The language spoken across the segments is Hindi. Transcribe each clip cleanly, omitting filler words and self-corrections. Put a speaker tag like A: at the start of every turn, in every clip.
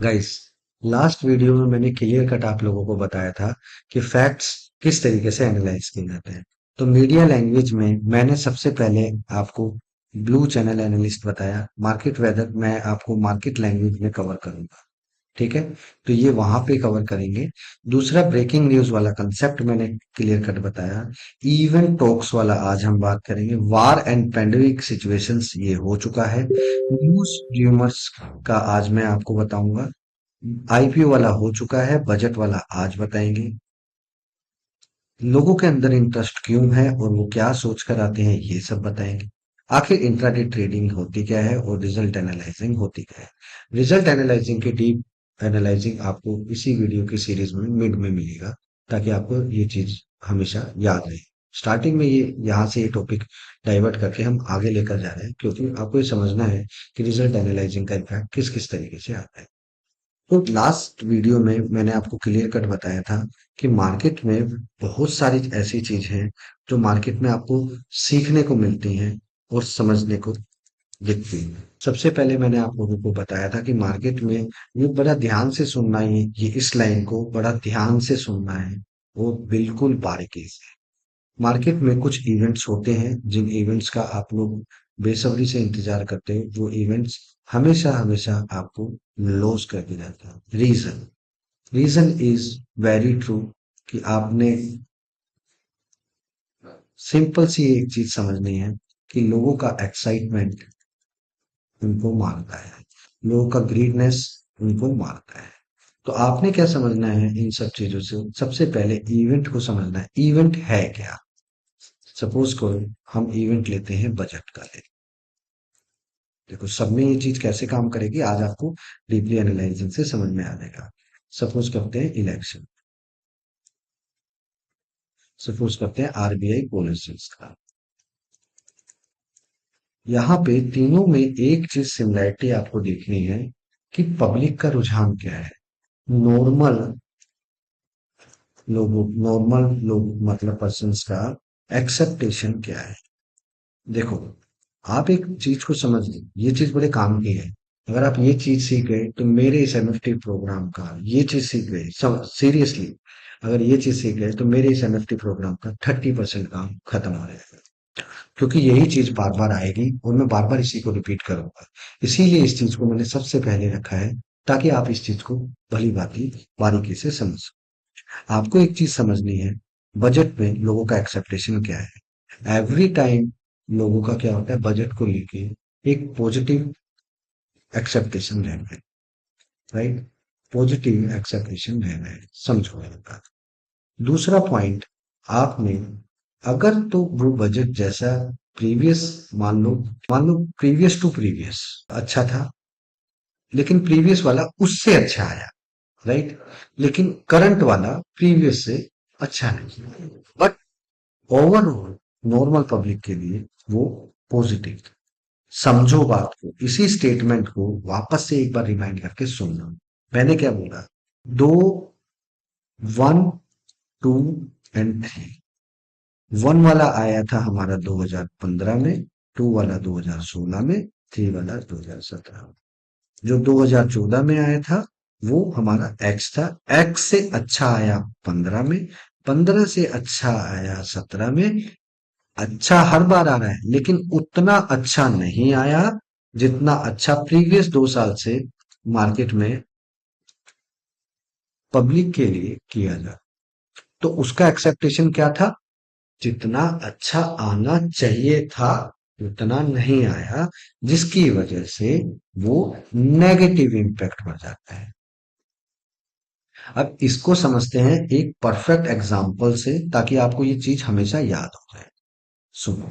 A: गाइस, लास्ट वीडियो में मैंने क्लियर कट आप लोगों को बताया था कि फैक्ट्स किस तरीके से एनालाइज किए जाते हैं। तो मीडिया लैंग्वेज में मैंने सबसे पहले आपको ब्लू चैनल एनालिस्ट बताया। मार्केट वेदर मैं आपको मार्केट लैंग्वेज में कवर करूंगा। ठीक है, तो ये वहां पे कवर करेंगे। दूसरा, ब्रेकिंग न्यूज वाला कंसेप्ट मैंने क्लियर कट बताया। इवेंट टॉक्स वाला आज हम बात करेंगे। वार एंड पेंडेमिक सिचुएशंस ये हो चुका है। न्यूज र्यूमर्स का आज मैं आपको बताऊंगा। आईपीओ वाला हो चुका है, बजट वाला आज बताएंगे। लोगों के अंदर इंटरेस्ट क्यों है और वो क्या सोच कर आते हैं, ये सब बताएंगे। आखिर इंट्राडे ट्रेडिंग होती क्या है और रिजल्ट एनालाइजिंग होती क्या है। रिजल्ट एनालाइजिंग की डीप एनालाइजिंग आपको इसी वीडियो की सीरीज में मिड में मिलेगा, ताकि आपको ये चीज हमेशा याद रहे। स्टार्टिंग में ये यहाँ से ये टॉपिक डाइवर्ट करके हम आगे लेकर जा रहे हैं, क्योंकि आपको ये समझना है कि रिजल्ट एनालाइजिंग का इफेक्ट किस किस तरीके से आता है। तो लास्ट वीडियो में मैंने आपको क्लियर कट बताया था कि मार्केट में बहुत सारी ऐसी चीज हैं जो मार्केट में आपको सीखने को मिलती हैं और समझने को दिखती हैं। सबसे पहले मैंने आप लोगों को बताया था कि मार्केट में ये बड़ा ध्यान से सुनना है, ये इस लाइन को बड़ा ध्यान से सुनना है, वो बिल्कुल बारीकी से। मार्केट में कुछ इवेंट्स होते हैं जिन इवेंट्स का आप लोग बेसब्री से इंतजार करते हो। वो इवेंट्स हमेशा हमेशा आपको लॉस करके जाता है। Reason reason is very true कि आपने सिंपल सी एक चीज समझनी है कि लोगों का एक्साइटमेंट उनको मारता है, लोगों का ग्रीडनेस उनको मारता है। तो आपने क्या समझना है इन सब चीजों से? सबसे पहले इवेंट को समझना है। इवेंट है क्या? सपोज करो हम इवेंट लेते हैं बजट का ले। देखो, सब में ये चीज कैसे काम करेगी आज आपको डीपली एनालाइजिंग से समझ में आ जाएगा। सपोज करते हैं इलेक्शन, सपोज करते हैं आरबीआई पॉलिसीज का। यहाँ पे तीनों में एक चीज सिमिलैरिटी आपको देखनी है कि पब्लिक का रुझान क्या है। नॉर्मल नॉर्मल लोग मतलब पर्सन्स का एक्सेप्टेशन क्या है। देखो, आप एक चीज को समझ लीजिए, ये चीज बड़े काम की है। अगर आप ये चीज सीख गए तो मेरे इस एमएफटी प्रोग्राम का ये चीज सीख गए, सब सीरियसली, अगर ये चीज सीख गए तो मेरे इस एमएफटी प्रोग्राम का 30% काम खत्म हो जाएगा। क्योंकि यही चीज बार बार आएगी और मैं बार बार इसी को रिपीट करूंगा। इसीलिए इस चीज को मैंने सबसे पहले रखा है, ताकि आप इस चीज को भली भांति बारीकी से समझ सको। आपको एक चीज समझनी है, बजट में लोगों का एक्सेप्टेशन क्या है। एवरी टाइम लोगों का क्या होता है, बजट को लेके एक पॉजिटिव एक्सेप्टेशन रहना है। राइट, पॉजिटिव एक्सेप्टेशन रहना है, समझो मेरी बात। दूसरा पॉइंट, आपने अगर तो वो बजट जैसा प्रीवियस, मान लो प्रीवियस टू प्रीवियस अच्छा था, लेकिन प्रीवियस वाला उससे अच्छा आया। राइट, लेकिन करंट वाला प्रीवियस से अच्छा नहीं, बट ओवरऑल नॉर्मल पब्लिक के लिए वो पॉजिटिव। समझो बात को, इसी स्टेटमेंट को वापस से एक बार रिमाइंड करके सुनना। मैंने क्या बोला? दो, one, two and three. One वाला आया था हमारा 2015 में, टू वाला 2016 में, थ्री वाला 2017 में। जो 2014 में आया था वो हमारा एक्स था। एक्स से अच्छा आया 15 में, 15 से अच्छा आया 17 में। अच्छा हर बार आ रहा है, लेकिन उतना अच्छा नहीं आया जितना अच्छा प्रीवियस 2 साल से मार्केट में पब्लिक के लिए किया जाए। तो उसका एक्सेप्टेशन क्या था? जितना अच्छा आना चाहिए था उतना नहीं आया, जिसकी वजह से वो नेगेटिव इम्पैक्ट बढ़ जाता है। अब इसको समझते हैं एक परफेक्ट एग्जाम्पल से, ताकि आपको ये चीज हमेशा याद हो जाए। सुनो,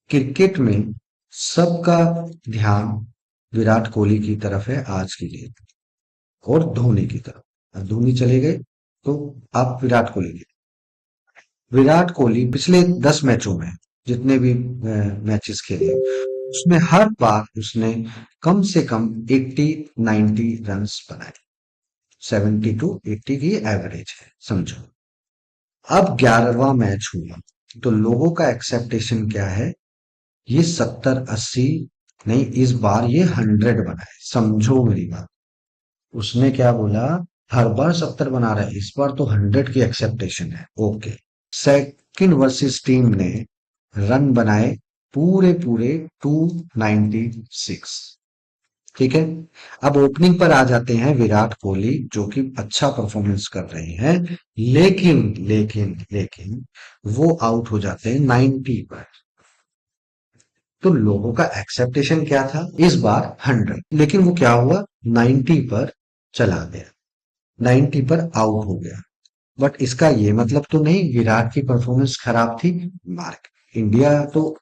A: क्रिकेट में सबका ध्यान विराट कोहली की तरफ है आज के लिए, और धोनी की तरफ। अब धोनी चले गए तो आप विराट कोहली की। विराट कोहली पिछले 10 मैचों में जितने भी मैचेस खेले, उसमें हर बार उसने कम से कम 80-90 रन्स बनाए। 70 to 80 की एवरेज है, समझो। अब 11वां मैच हुआ तो लोगों का एक्सेप्टेशन क्या है? ये 70-80 नहीं, इस बार ये 100 बनाए, समझो मेरी बात। उसने क्या बोला, हर बार 70 बना रहा है, इस बार तो 100 की एक्सेप्टेशन है। ओके। सेकंड वर्सेस टीम ने रन बनाए पूरे पूरे 296। ठीक है। अब ओपनिंग पर आ जाते हैं विराट कोहली, जो कि अच्छा परफॉर्मेंस कर रहे हैं, लेकिन लेकिन लेकिन वो आउट हो जाते हैं 90 पर। तो लोगों का एक्सेप्टेशन क्या था, इस बार 100, लेकिन वो क्या हुआ, 90 पर चला गया, 90 पर आउट हो गया। बट इसका ये मतलब तो नहीं विराट की परफॉर्मेंस खराब थी। मार्क इंडिया तो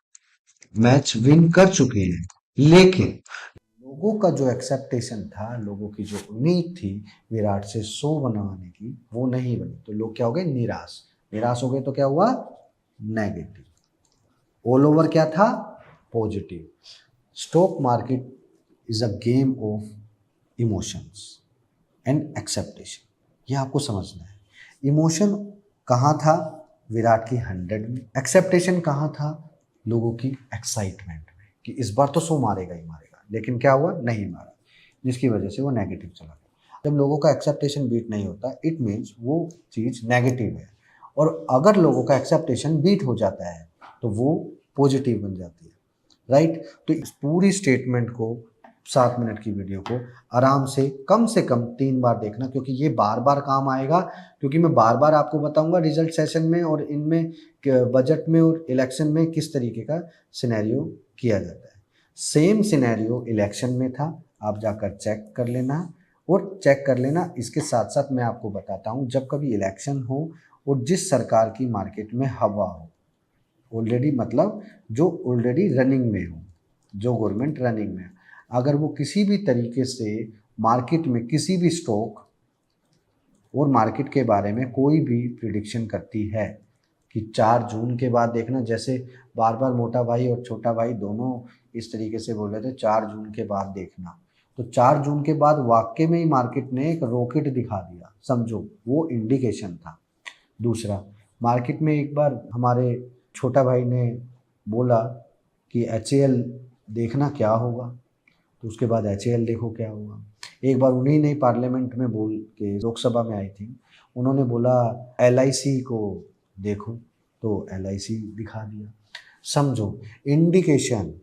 A: मैच विन कर चुके हैं, लेकिन लोगों का जो एक्सेप्टेशन था, लोगों की जो उम्मीद थी विराट से 100 बनवाने की, वो नहीं बनी। तो लोग क्या हो गए, निराश। निराश हो गए तो क्या हुआ, नेगेटिव। ऑल ओवर क्या था, positive. Stock market is a game of emotions and acceptation. ये आपको समझना है। इमोशन कहाँ था, विराट की 100 में। एक्सेप्टेशन कहाँ था, लोगों की एक्साइटमेंट में कि इस बार तो 100 मारेगा ही मारेगा। लेकिन क्या हुआ, नहीं मारा, जिसकी वजह से वो नेगेटिव चला गया। जब लोगों का एक्सेप्टेशन बीट नहीं होता, इट मीन्स वो चीज़ नेगेटिव है। और अगर लोगों का एक्सेप्टेशन बीट हो जाता है तो वो पॉजिटिव बन जाती है। राइट। तो इस पूरी स्टेटमेंट को, 7 मिनट की वीडियो को आराम से कम 3 बार देखना, क्योंकि ये बार बार काम आएगा। क्योंकि मैं बार बार आपको बताऊंगा रिजल्ट सेशन में और इनमें, बजट में और इलेक्शन में किस तरीके का सिनेरियो किया जाता है। सेम सिनेरियो इलेक्शन में था, आप जाकर चेक कर लेना। और चेक कर लेना, इसके साथ साथ मैं आपको बताता हूँ, जब कभी इलेक्शन हो और जिस सरकार की मार्केट में हवा हो ऑलरेडी, मतलब जो ऑलरेडी रनिंग में हो, जो गवर्नमेंट रनिंग में है, अगर वो किसी भी तरीके से मार्केट में किसी भी स्टॉक और मार्केट के बारे में कोई भी प्रिडिक्शन करती है कि 4 जून के बाद देखना, जैसे बार बार मोटा भाई और छोटा भाई दोनों इस तरीके से बोल रहे थे 4 जून के बाद देखना, तो 4 जून के बाद वाकई में ही मार्केट ने एक रॉकेट दिखा दिया, समझो वो इंडिकेशन था। दूसरा, मार्केट में एक बार हमारे छोटा भाई ने बोला कि एचएएल देखना क्या होगा, तो उसके बाद एचएएल देखो क्या हुआ। एक बार उन्हीं ने पार्लियामेंट में बोल के, लोकसभा में आई थी, उन्होंने बोला एलआईसी को देखो, तो एलआईसी दिखा दिया। समझो इंडिकेशन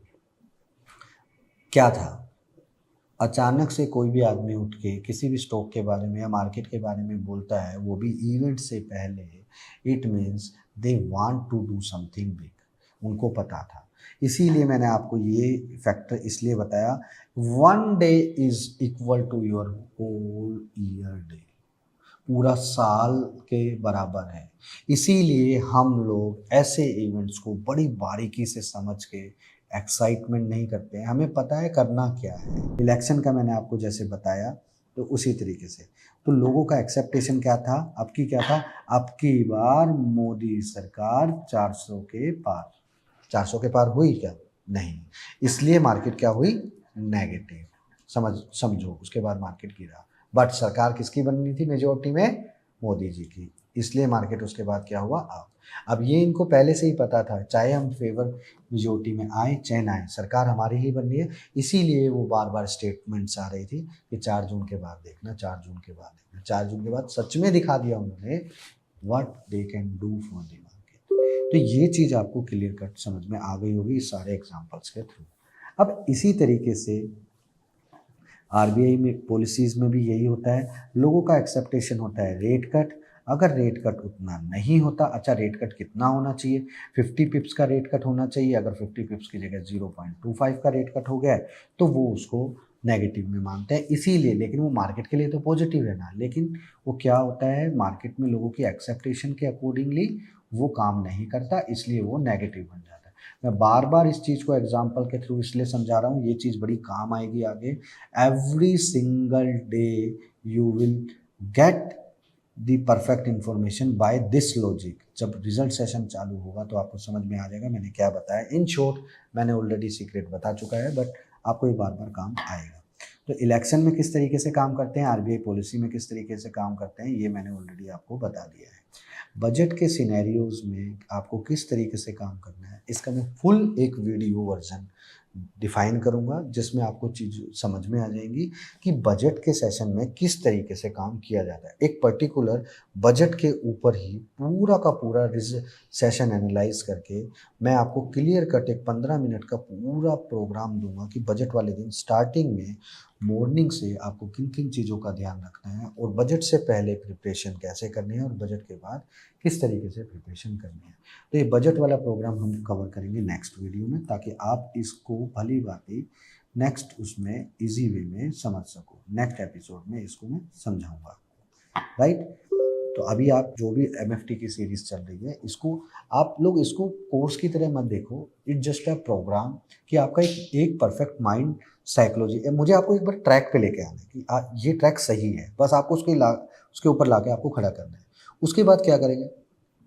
A: क्या था। अचानक से कोई भी आदमी उठ के किसी भी स्टॉक के बारे में या मार्केट के बारे में बोलता है, वो भी इवेंट से पहले, it means they want to do something big, उनको पता था। इसीलिए मैंने आपको ये फैक्टर इसलिए बताया, 1 day is equal to your whole year day, पूरा साल के बराबर है। इसीलिए हम लोग ऐसे इवेंट्स को बड़ी बारीकी से समझ के एक्साइटमेंट नहीं करते हैं, हमें पता है करना क्या है। इलेक्शन का मैंने आपको जैसे बताया, तो उसी तरीके से तो लोगों का एक्सेप्टेशन क्या था, आपकी क्या था, आपकी बार मोदी सरकार 400 के पार। 400 के पार हुई क्या, नहीं। इसलिए मार्केट क्या हुई, नेगेटिव। समझो उसके बाद मार्केट गिरा। बट सरकार किसकी बननी थी मेजोरिटी में, मोदी जी की, इसलिए मार्केट उसके बाद क्या हुआ, अप। अब ये इनको पहले से ही पता था, चाहे हम फेवर मेजोरिटी में आए चाहे ना आए, सरकार हमारी ही बननी है। इसीलिए वो बार बार स्टेटमेंट्स आ रही थी कि 4 जून के बाद देखना, 4 जून के बाद देखना। 4 जून के बाद सच में दिखा दिया उन्होंने what they can do for the market. तो ये चीज़ आपको क्लियर कट समझ में आ गई होगी इस सारे एग्जाम्पल्स के थ्रू। अब इसी तरीके से आरबीआई में पॉलिसीज में भी यही होता है, लोगों का एक्सेप्टेशन होता है रेट कट। अगर रेट कट उतना नहीं होता, अच्छा रेट कट कितना होना चाहिए, 50 पिप्स का रेट कट होना चाहिए। अगर 50 पिप्स की जगह 0.25 का रेट कट हो गया है तो वो उसको नेगेटिव में मानते हैं। इसीलिए, लेकिन वो मार्केट के लिए तो पॉजिटिव है ना, लेकिन वो क्या होता है, मार्केट में लोगों की एक्सेप्टेशन के अकॉर्डिंगली वो काम नहीं करता, इसलिए वो नेगेटिव बन जाता है। मैं बार बार इस चीज़ को एग्जाम्पल के थ्रू इसलिए समझा रहा हूँ, ये चीज़ बड़ी काम आएगी आगे। Every single day you will get the perfect information by this logic. जब रिजल्ट सेशन चालू होगा तो आपको समझ में आ जाएगा मैंने क्या बताया। इन शॉर्ट, मैंने ऑलरेडी सीक्रेट बता चुका है, बट आपको ये बार बार काम आएगा। तो इलेक्शन में किस तरीके से काम करते हैं, आरबीआई पॉलिसी में किस तरीके से काम करते हैं, ये मैंने ऑलरेडी आपको बता दिया है। बजट के सिनेरियोज में आपको किस तरीके से काम करना है, इसका मैं फुल एक वीडियो वर्जन डिफाइन करूंगा, जिसमें आपको चीज़ समझ में आ जाएंगी कि बजट के सेशन में किस तरीके से काम किया जाता है। एक पर्टिकुलर बजट के ऊपर ही पूरा का पूरा सेशन एनालाइज करके मैं आपको क्लियर कट एक 15 मिनट का पूरा प्रोग्राम दूंगा कि बजट वाले दिन स्टार्टिंग में मॉर्निंग से आपको किन किन चीज़ों का ध्यान रखना है और बजट से पहले प्रिपरेशन कैसे करनी है और बजट के बाद किस तरीके से प्रिपरेशन करनी है। तो ये बजट वाला प्रोग्राम हम कवर करेंगे नेक्स्ट वीडियो में, ताकि आप इसको भली भांति नेक्स्ट उसमें इजी वे में समझ सको। नेक्स्ट एपिसोड में इसको मैं समझाऊंगा, राइट। तो अभी आप जो भी MFT की सीरीज चल रही है, इसको आप लोग इसको कोर्स की तरह मत देखो, इट जस्ट अ प्रोग्राम कि आपका एक परफेक्ट माइंड साइकोलॉजी। मुझे आपको एक बार ट्रैक पे लेके आना है कि ये ट्रैक सही है, बस आपको उसके ऊपर लाके आपको खड़ा करना है। उसके बाद क्या करेंगे,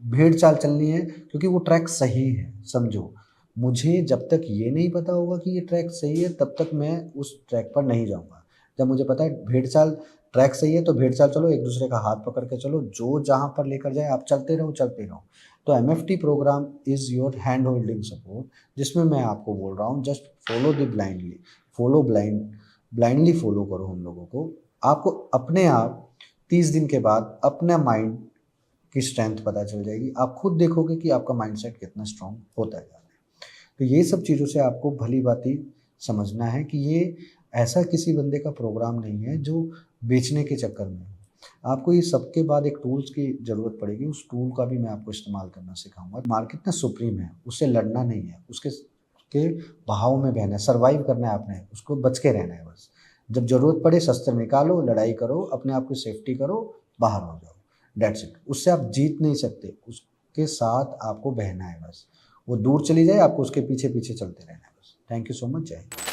A: भेड़ चाल चलनी है, क्योंकि वो ट्रैक सही है। समझो, मुझे जब तक ये नहीं पता होगा कि ये ट्रैक सही है, तब तक मैं उस ट्रैक पर नहीं जाऊँगा। जब मुझे पता है भेड़ चाल ट्रैक सही है, तो भेड़ चाल चलो, एक दूसरे का हाथ पकड़ के चलो, जो जहाँ पर लेकर जाए आप चलते रहो चलते रहो। तो MFT program is your hand holding support, जिसमें मैं आपको बोल रहा हूँ just follow the blindly, blindly follow करो हम लोगों को। आपको अपने आप 30 दिन के बाद अपना माइंड की स्ट्रेंथ पता चल जाएगी। आप खुद देखोगे कि आपका माइंडसेट कितना स्ट्रांग होता जा रहा है। तो ये सब चीज़ों से आपको भली भांति समझना है कि ये ऐसा किसी बंदे का प्रोग्राम नहीं है जो बेचने के चक्कर में है। आपको ये सबके बाद एक टूल्स की ज़रूरत पड़ेगी, उस टूल का भी मैं आपको इस्तेमाल करना सिखाऊंगा। मार्केट ना सुप्रीम है, उससे लड़ना नहीं है, उसके के बहाव में बहना है, सर्वाइव करना है आपने, उसको बच के रहना है बस। जब ज़रूरत पड़े शस्त्र निकालो, लड़ाई करो, अपने आप की सेफ्टी करो, बाहर हो जाओ, डेट्स इट। उससे आप जीत नहीं सकते, उसके साथ आपको बहना है बस। वो दूर चली जाए, आपको उसके पीछे पीछे चलते रहना है बस। थैंक यू सो मच, जय हिंद।